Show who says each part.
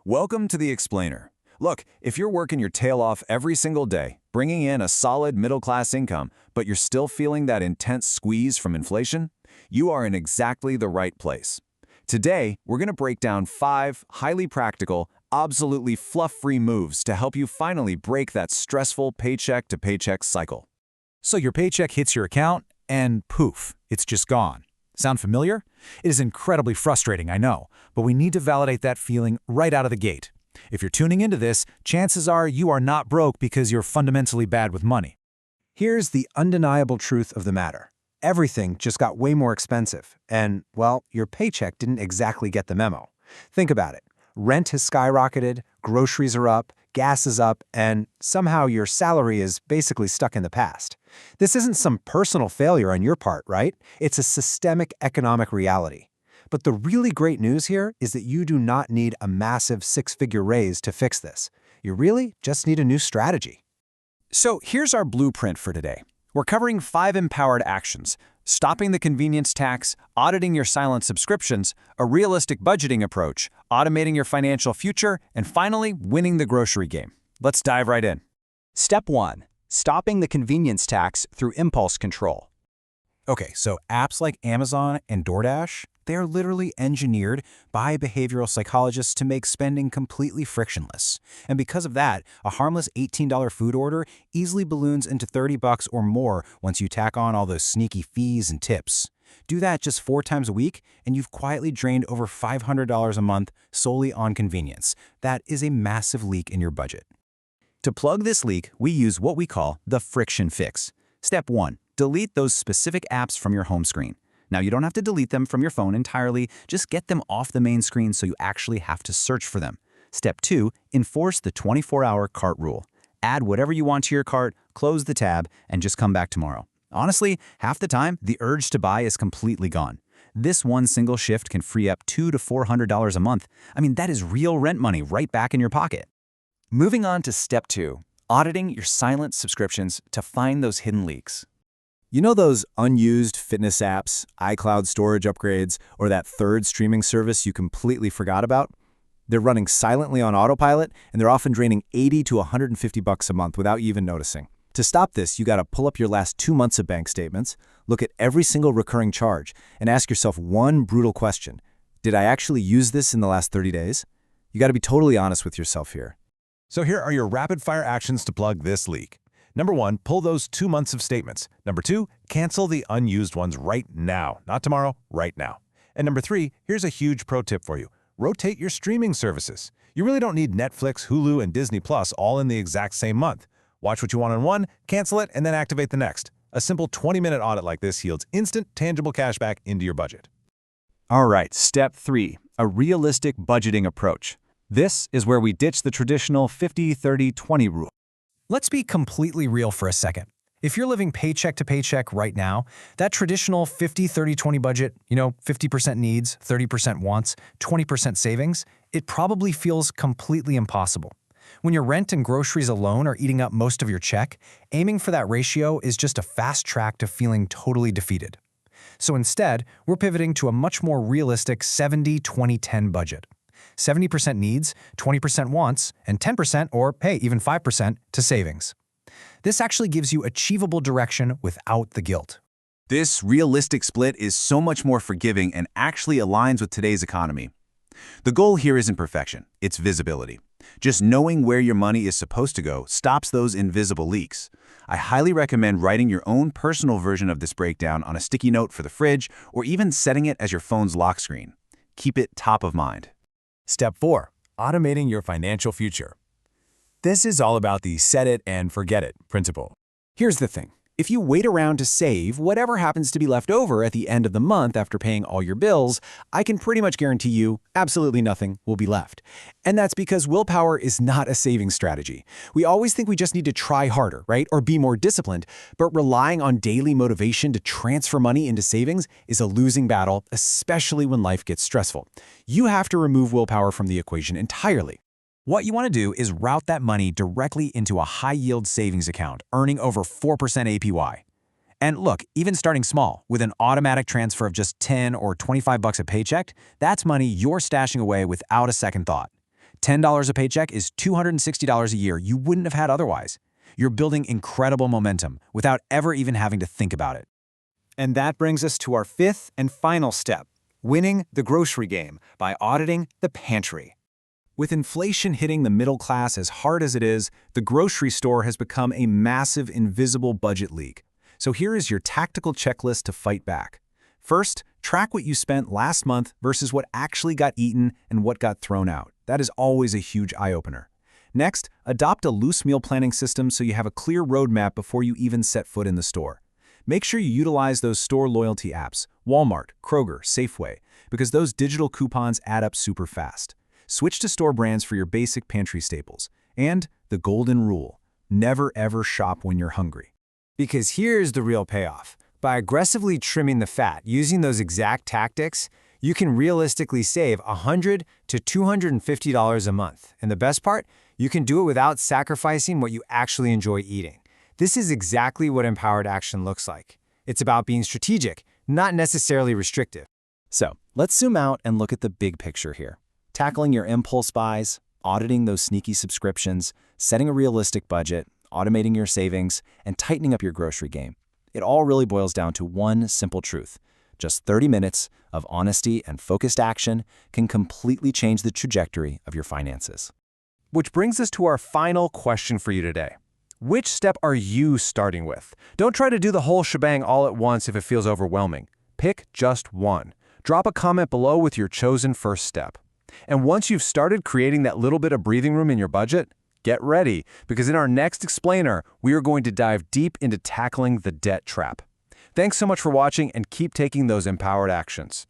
Speaker 1: Welcome to The Explainer. Look, if you're working your tail off every single day, bringing in a solid middle-class income, but you're still feeling that intense squeeze from inflation, you are in exactly the right place. Today, we're going to break down 5 highly practical, absolutely fluff-free moves to help you finally break that stressful paycheck-to-paycheck cycle.
Speaker 2: So your paycheck hits your account, and poof, it's just gone. Sound familiar? It is incredibly frustrating, I know, but we need to validate that feeling right out of the gate. If you're tuning into this, chances are you are not broke because you're fundamentally bad with money.
Speaker 3: Here's the undeniable truth of the matter. Everything just got way more expensive, and, well, your paycheck didn't exactly get the memo. Think about it. Rent has skyrocketed, groceries are up, gas is up, and somehow your salary is basically stuck in the past. This isn't some personal failure on your part, right? It's a systemic economic reality. But the really great news here is that you do not need a massive 6-figure raise to fix this. You really just need a new strategy.
Speaker 2: So here's our blueprint for today. We're covering 5 empowered actions: stopping the convenience tax, auditing your silent subscriptions, a realistic budgeting approach, automating your financial future, and finally, winning the grocery game. Let's dive right in.
Speaker 4: Step 1. Stopping the convenience tax through impulse control.
Speaker 2: Okay, so apps like Amazon and DoorDash, they are literally engineered by behavioral psychologists to make spending completely frictionless. And because of that, a harmless $18 food order easily balloons into $30 or more once you tack on all those sneaky fees and tips. Do that just 4 times a week, and you've quietly drained over $500 a month solely on convenience. That is a massive leak in your budget. To plug this leak, we use what we call the friction fix. Step 1. Delete those specific apps from your home screen. Now, you don't have to delete them from your phone entirely, just get them off the main screen so you actually have to search for them. Step 2, enforce the 24-hour cart rule. Add whatever you want to your cart, close the tab, and just come back tomorrow. Honestly, half the time, the urge to buy is completely gone. This one single shift can free up $200 to $400 a month. I mean, that is real rent money right back in your pocket. Moving on to step 2, auditing your silent subscriptions to find those hidden leaks.
Speaker 3: You know those unused fitness apps, iCloud storage upgrades, or that third streaming service you completely forgot about? They're running silently on autopilot, and they're often draining $80 to $150 a month without you even noticing. To stop this, you gotta pull up your last 2 months of bank statements, look at every single recurring charge, and ask yourself one brutal question. Did I actually use this in the last 30 days? You gotta be totally honest with yourself here.
Speaker 5: So here are your rapid-fire actions to plug this leak. Number 1, pull those 2 months of statements. Number 2, cancel the unused ones right now. Not tomorrow, right now. And number 3, here's a huge pro tip for you. Rotate your streaming services. You really don't need Netflix, Hulu, and Disney Plus all in the exact same month. Watch what you want on one, cancel it, and then activate the next. A simple 20-minute audit like this yields instant, tangible cash back into your budget.
Speaker 2: All right, step 3, a realistic budgeting approach. This is where we ditch the traditional 50-30-20 rule. Let's be completely real for a second. If you're living paycheck to paycheck right now, that traditional 50-30-20 budget, 50% needs, 30% wants, 20% savings, it probably feels completely impossible. When your rent and groceries alone are eating up most of your check, aiming for that ratio is just a fast track to feeling totally defeated. So instead, we're pivoting to a much more realistic 70-20-10 budget. 70% needs, 20% wants, and 10%, or hey, even 5%, to savings. This actually gives you achievable direction without the guilt.
Speaker 1: This realistic split is so much more forgiving and actually aligns with today's economy. The goal here isn't perfection, it's visibility. Just knowing where your money is supposed to go stops those invisible leaks. I highly recommend writing your own personal version of this breakdown on a sticky note for the fridge, or even setting it as your phone's lock screen. Keep it top of mind.
Speaker 2: Step 4, automating your financial future. This is all about the set it and forget it principle.
Speaker 3: Here's the thing. If you wait around to save whatever happens to be left over at the end of the month after paying all your bills, I can pretty much guarantee you absolutely nothing will be left. And that's because willpower is not a saving strategy. We always think we just need to try harder, right? Or be more disciplined, but relying on daily motivation to transfer money into savings is a losing battle, especially when life gets stressful. You have to remove willpower from the equation entirely.
Speaker 2: What you want to do is route that money directly into a high-yield savings account, earning over 4% APY. And look, even starting small, with an automatic transfer of just $10 or $25 a paycheck, that's money you're stashing away without a second thought. $10 a paycheck is $260 a year you wouldn't have had otherwise. You're building incredible momentum without ever even having to think about it.
Speaker 3: And that brings us to our fifth and final step, winning the grocery game by auditing the pantry.
Speaker 2: With inflation hitting the middle class as hard as it is, the grocery store has become a massive invisible budget leak. So here is your tactical checklist to fight back. First, track what you spent last month versus what actually got eaten and what got thrown out. That is always a huge eye-opener. Next, adopt a loose meal planning system so you have a clear roadmap before you even set foot in the store. Make sure you utilize those store loyalty apps, Walmart, Kroger, Safeway, because those digital coupons add up super fast. Switch to store brands for your basic pantry staples. And the golden rule, never ever shop when you're hungry.
Speaker 3: Because here's the real payoff. By aggressively trimming the fat using those exact tactics, you can realistically save $100 to $250 a month. And the best part, you can do it without sacrificing what you actually enjoy eating. This is exactly what empowered action looks like. It's about being strategic, not necessarily restrictive.
Speaker 2: So, let's zoom out and look at the big picture here. Tackling your impulse buys, auditing those sneaky subscriptions, setting a realistic budget, automating your savings, and tightening up your grocery game. It all really boils down to one simple truth. Just 30 minutes of honesty and focused action can completely change the trajectory of your finances.
Speaker 3: Which brings us to our final question for you today. Which step are you starting with? Don't try to do the whole shebang all at once if it feels overwhelming. Pick just one. Drop a comment below with your chosen first step. And once you've started creating that little bit of breathing room in your budget, get ready, because in our next explainer, we are going to dive deep into tackling the debt trap. Thanks so much for watching and keep taking those empowered actions.